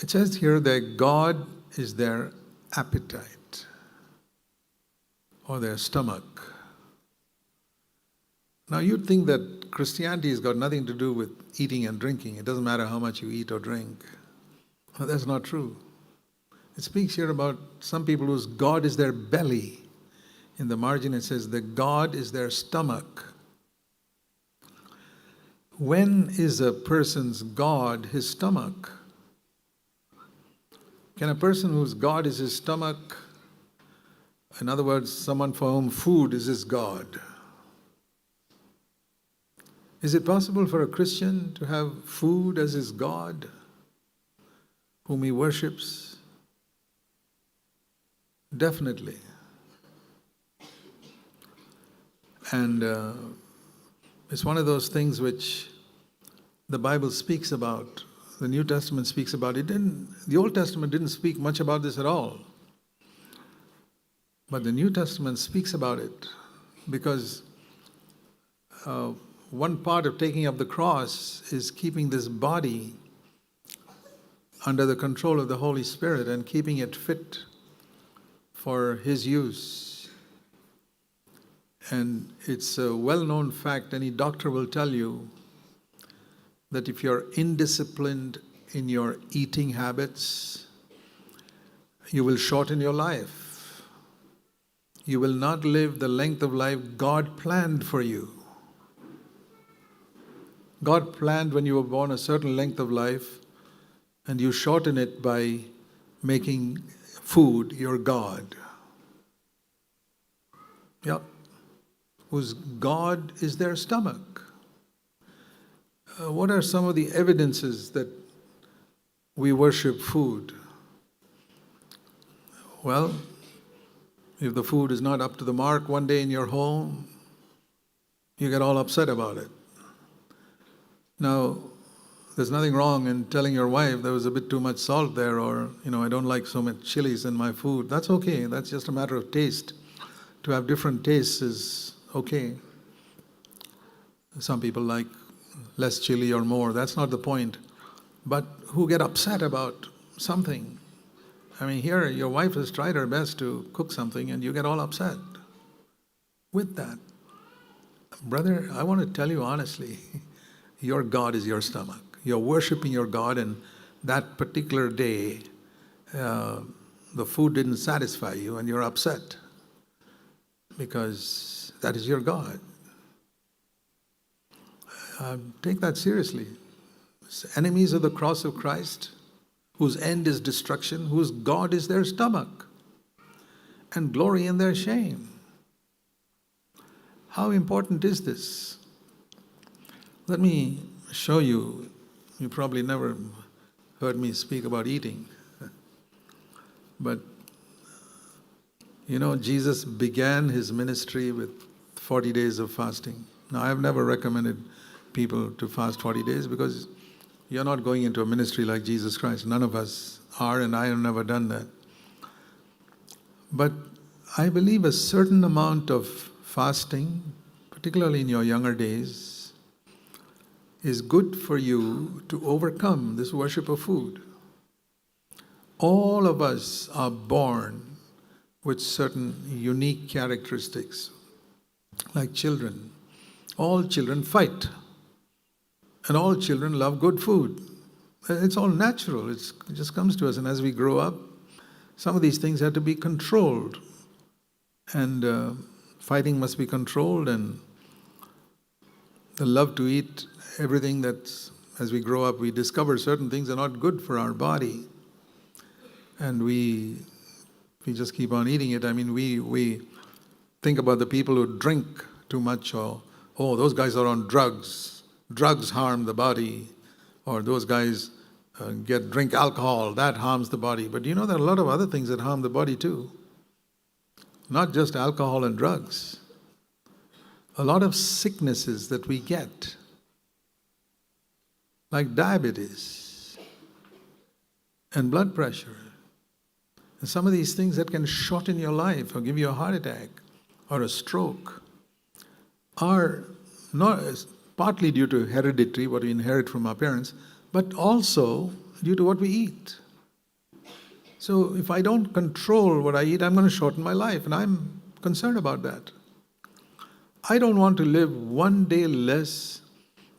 It says here that God is their appetite or their stomach. Now you'd think that Christianity has got nothing to do with eating and drinking. It doesn't matter how much you eat or drink. But that's not true. It speaks here about some people whose God is their belly. In the margin it says that God is their stomach. When is a person's God his stomach? Can a person whose God is his stomach, in other words, someone for whom food is his God? Is it possible for a Christian to have food as his God, whom he worships? Definitely. And it's one of those things which the Bible speaks about. The New Testament speaks about. The Old Testament didn't speak much about this at all. But the New Testament speaks about it because one part of taking up the cross is keeping this body under the control of the Holy Spirit and keeping it fit for His use. And it's a well-known fact, any doctor will tell you, that if you're indisciplined in your eating habits, you will shorten your life. You will not live the length of life God planned for you. God planned when you were born a certain length of life, and you shorten it by making food your God. Yep. Whose God is their stomach. What are some of the evidences that we worship food? Well, if the food is not up to the mark one day in your home, you get all upset about it. Now, there's nothing wrong in telling your wife there was a bit too much salt there, or, I don't like so much chilies in my food. That's okay. That's just a matter of taste. To have different tastes is okay. Some people like less chili or more. That's not the point. But who get upset about something. I mean, here your wife has tried her best to cook something and you get all upset with that. Brother, I want to tell you honestly, your God is your stomach. You're worshiping your God, and that particular day, the food didn't satisfy you and you're upset because that is your God. Take that seriously. Enemies of the cross of Christ, whose end is destruction, whose God is their stomach, and glory in their shame. How important is this? Let me show you. You probably never heard me speak about eating. But, Jesus began His ministry with 40 days of fasting. Now, I've never recommended people to fast 40 days because you're not going into a ministry like Jesus Christ. None of us are, and I have never done that. But I believe a certain amount of fasting, particularly in your younger days, is good for you to overcome this worship of food. All of us are born with certain unique characteristics, like children. All children fight. And all children love good food. It's all natural. It just comes to us. And as we grow up, some of these things have to be controlled. And fighting must be controlled. And the love to eat everything that's, as we grow up, we discover certain things are not good for our body. And we just keep on eating it. I mean, we think about the people who drink too much, or, those guys are on drugs. Drugs harm the body, or those guys drink alcohol, that harms the body. But there are a lot of other things that harm the body too. Not just alcohol and drugs. A lot of sicknesses that we get, like diabetes and blood pressure, and some of these things that can shorten your life or give you a heart attack or a stroke, are not partly due to hereditary, what we inherit from our parents, but also due to what we eat. So if I don't control what I eat, I'm going to shorten my life, and I'm concerned about that. I don't want to live one day less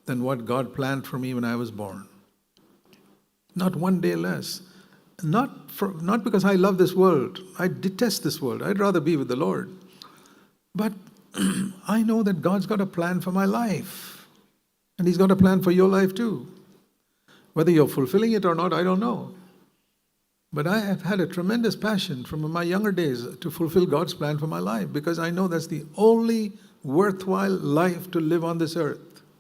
than what God planned for me when I was born. Not one day less. Not because I love this world. I detest this world. I'd rather be with the Lord. But I know that God's got a plan for my life. And He's got a plan for your life too. Whether you're fulfilling it or not, I don't know. But I have had a tremendous passion from my younger days to fulfill God's plan for my life, because I know that's the only worthwhile life to live on this earth.